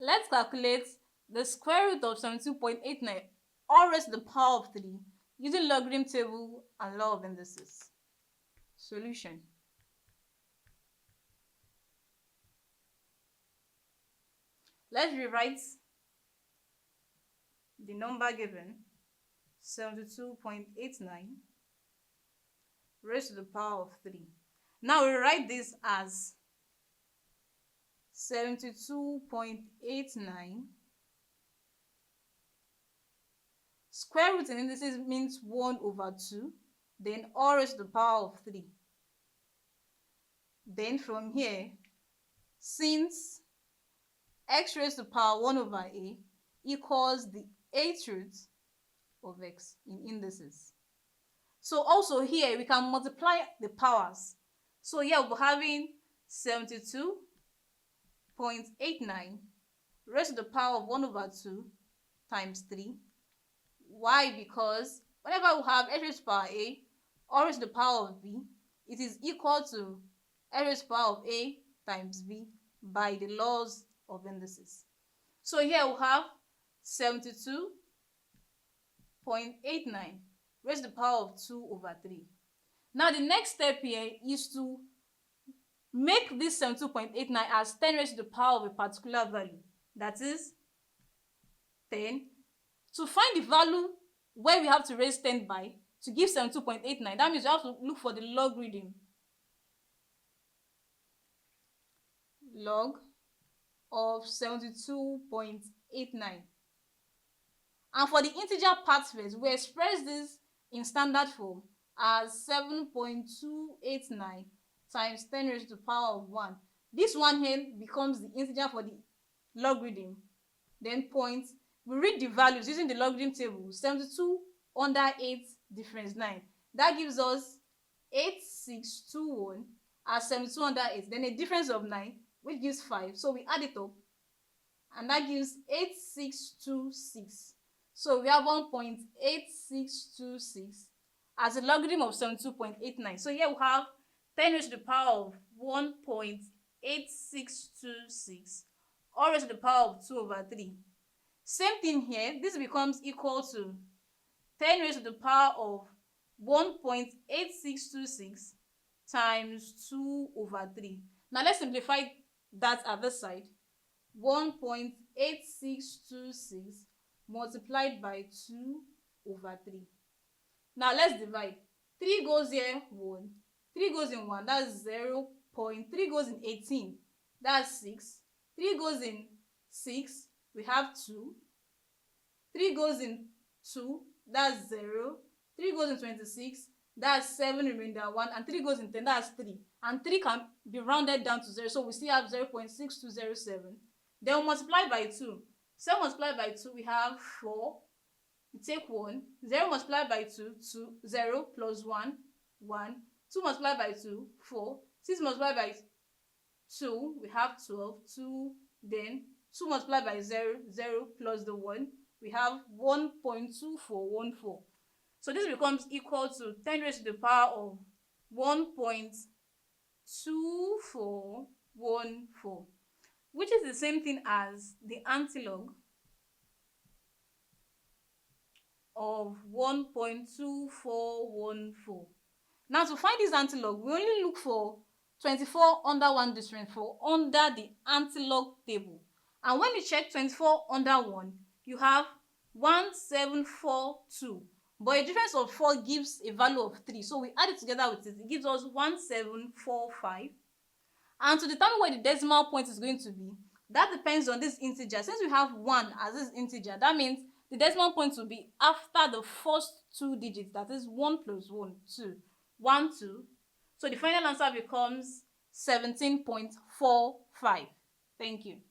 let's calculate the square root of 72.89 all raised to the power of 3 using logarithm table and law of indices. Solution. Let's rewrite the number given, 72.89 raised to the power of 3. Now we write this as 72.89 square root in indices means 1 over 2, then all raised to the power of 3. Then from here, since x raised to the power 1 over a equals the 8th root of x in indices. So also here we can multiply the powers. So here we'll be having 72.89 raised to the power of 1 over 2 times 3. Why? Because whenever we have x raised to the power a or raised to the power of b, it is equal to x raised to the power of a times b by the laws of indices. So here we have 72.89 raised to the power of 2 over 3. Now the next step here is to make this 72.89 as 10 raised to the power of a particular value, that is 10. To find the value where we have to raise 10 by to give 72.89, that means we have to look for the logarithm. Log of 72.89. And for the integer part first, we express this in standard form as 7.289 times 10 raised to the power of 1. This one here becomes the integer for the logarithm. Then points, we read the values using the logarithm table. 72 under 8 difference 9. That gives us 8621 as 72 under 8. Then a difference of 9, which gives 5. So we add it up, and that gives 8626. So we have 1.8626 as a logarithm of 72.89. So here we have 10 raised to the power of 1.8626 or raised to the power of 2 over 3. Same thing here, this becomes equal to 10 raised to the power of 1.8626 times 2 over 3. Now let's simplify that at this side. 1.8626 multiplied by 2 over 3. Now let's divide. 3 goes here, 1. 3 goes in 1, that's 0. 3 goes in 18, that's 6. 3 goes in 6, we have 2. 3 goes in 2, that's 0. 3 goes in 26, that's 7, remainder 1. And 3 goes in 10, that's 3. And 3 can be rounded down to 0, so we still have 0.6207. Then we multiply by 2. 7 multiplied by 2, we have 4. We take 1. 0 multiplied by 2, 2. 0 plus 1, 1. 2 multiplied by 2, 4. 6 multiplied by 2, we have 12. 2, then 2 multiplied by 0, 0 plus the 1, we have 1.2414. So this becomes equal to 10 raised to the power of 1.2414, which is the same thing as the antilog of 1.2414. Now to find this antilog, we only look for 24 under 1 difference for under the antilog table. And when you check 24 under 1, you have 1742. But a difference of 4 gives a value of 3. So we add it together with it. It gives us 1745. And to determine where the decimal point is going to be, that depends on this integer. Since we have 1 as this integer, that means the decimal point will be after the first 2 digits. That is 1 plus 1, 2. 1, 2. So the final answer becomes 17.45. Thank you.